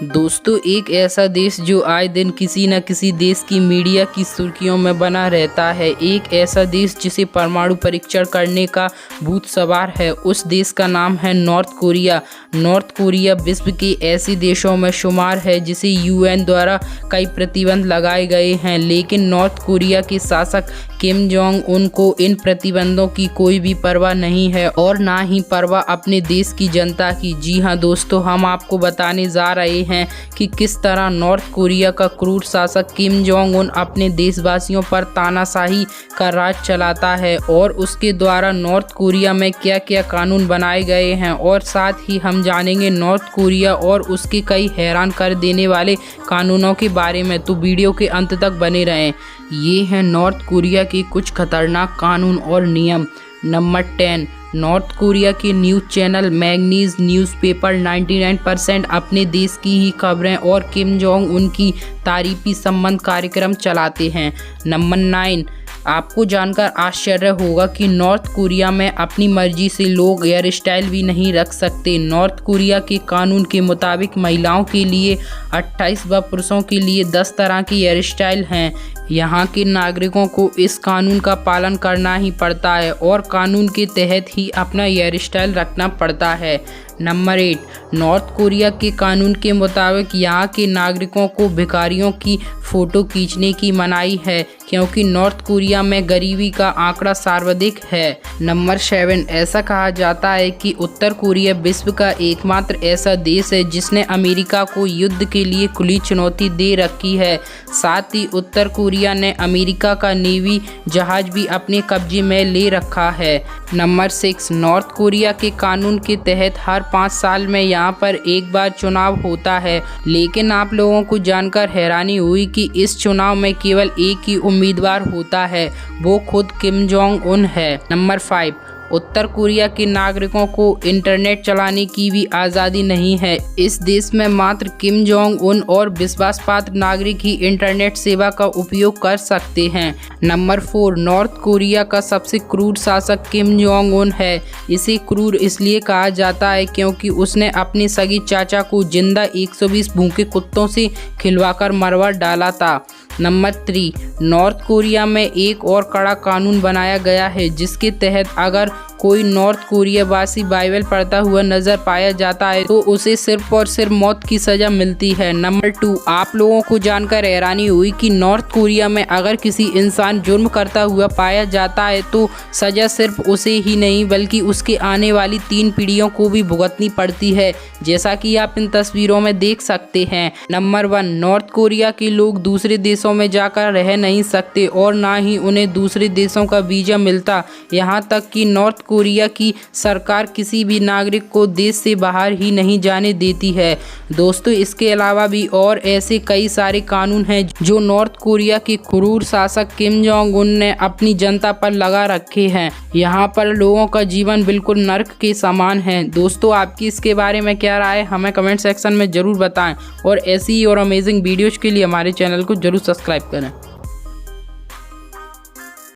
दोस्तों, एक ऐसा देश जो आए दिन किसी न किसी देश की मीडिया की सुर्खियों में बना रहता है, एक ऐसा देश जिसे परमाणु परीक्षण करने का भूत सवार है, उस देश का नाम है नॉर्थ कोरिया। नॉर्थ कोरिया विश्व के ऐसे देशों में शुमार है जिसे यूएन द्वारा कई प्रतिबंध लगाए गए हैं, लेकिन नॉर्थ कोरिया के शासक किम जोंग उन को इन प्रतिबंधों की कोई भी परवाह नहीं है और ना ही परवाह अपने देश की जनता की। जी हाँ दोस्तों, हम आपको बताने जा रहे हैं कि किस तरह नॉर्थ कोरिया का क्रूर शासक किम जोंग उन अपने देशवासियों पर तानाशाही का राज चलाता है और उसके द्वारा नॉर्थ कोरिया में क्या क्या कानून बनाए गए हैं, और साथ ही हम जानेंगे नॉर्थ कोरिया और उसके कई हैरान कर देने वाले कानूनों के बारे में। तो वीडियो के अंत तक बने रहें। ये हैं नॉर्थ कोरिया के कुछ खतरनाक कानून और नियम। नंबर 10, नॉर्थ कोरिया के न्यूज़ चैनल मैगनीज न्यूज़पेपर 99% अपने देश की ही खबरें और किम जोंग उनकी तारीफी संबंध कार्यक्रम चलाते हैं। नंबर 9, आपको जानकर आश्चर्य होगा कि नॉर्थ कोरिया में अपनी मर्जी से लोग हेयर स्टाइल भी नहीं रख सकते। नॉर्थ कोरिया के कानून के मुताबिक महिलाओं के लिए 28 व पुरुषों के लिए 10 तरह की हेयर स्टाइल हैं। यहाँ के नागरिकों को इस कानून का पालन करना ही पड़ता है और कानून के तहत ही अपना हेयर स्टाइल रखना पड़ता है। नंबर 8, नॉर्थ कोरिया के कानून के मुताबिक यहाँ के नागरिकों को भिखारियों की फ़ोटो खींचने की मनाही है, क्योंकि नॉर्थ कोरिया में गरीबी का आंकड़ा सर्वाधिक है। नंबर 7, ऐसा कहा जाता है कि उत्तर कोरिया विश्व का एकमात्र ऐसा देश है जिसने अमेरिका को युद्ध के लिए खुली चुनौती दे रखी है। साथ ही उत्तर कोरिया ने अमेरिका का नेवी जहाज भी अपने कब्जे में ले रखा है। नंबर 6, नॉर्थ कोरिया के कानून के तहत हर 5 साल में यहाँ पर एक बार चुनाव होता है, लेकिन आप लोगों को जानकर हैरानी हुई कि इस चुनाव में केवल एक ही उम्मीदवार होता है, वो खुद किम जोंग उन है। नंबर 5, उत्तर कोरिया के नागरिकों को इंटरनेट चलाने की भी आज़ादी नहीं है। इस देश में मात्र किम जोंग उन और विश्वास पात्र नागरिक ही इंटरनेट सेवा का उपयोग कर सकते हैं। नंबर 4, नॉर्थ कोरिया का सबसे क्रूर शासक किम जोंग उन है। इसे क्रूर इसलिए कहा जाता है क्योंकि उसने अपने सगे चाचा को जिंदा 120 भूखे कुत्तों से खिलवाकर मरवा डाला था। नंबर 3, नॉर्थ कोरिया में एक और कड़ा कानून बनाया गया है जिसके तहत अगर कोई नॉर्थ कोरिया वासी बाइबल पढ़ता हुआ नजर पाया जाता है तो उसे सिर्फ और सिर्फ मौत की सजा मिलती है। नंबर 2, आप लोगों को जानकर हैरानी हुई कि नॉर्थ कोरिया में अगर किसी इंसान जुर्म करता हुआ पाया जाता है तो सजा सिर्फ उसे ही नहीं बल्कि उसके आने वाली 3 पीढ़ियों को भी भुगतनी पड़ती है, जैसा कि आप इन तस्वीरों में देख सकते हैं। नंबर 1, नॉर्थ कोरिया के लोग दूसरे देशों में जाकर रह नहीं सकते और ना ही उन्हें दूसरे देशों का वीज़ा मिलता। यहाँ तक कि नॉर्थ कोरिया की सरकार किसी भी नागरिक को देश से बाहर ही नहीं जाने देती है। दोस्तों, इसके अलावा भी और ऐसे कई सारे कानून हैं जो नॉर्थ कोरिया के क्रूर शासक किम जोंग उन ने अपनी जनता पर लगा रखे हैं। यहाँ पर लोगों का जीवन बिल्कुल नर्क के समान है। दोस्तों, आपकी इसके बारे में क्या राय है हमें कमेंट सेक्शन में ज़रूर बताएं और ऐसी ही और अमेजिंग वीडियोज़ के लिए हमारे चैनल को ज़रूर सब्सक्राइब करें।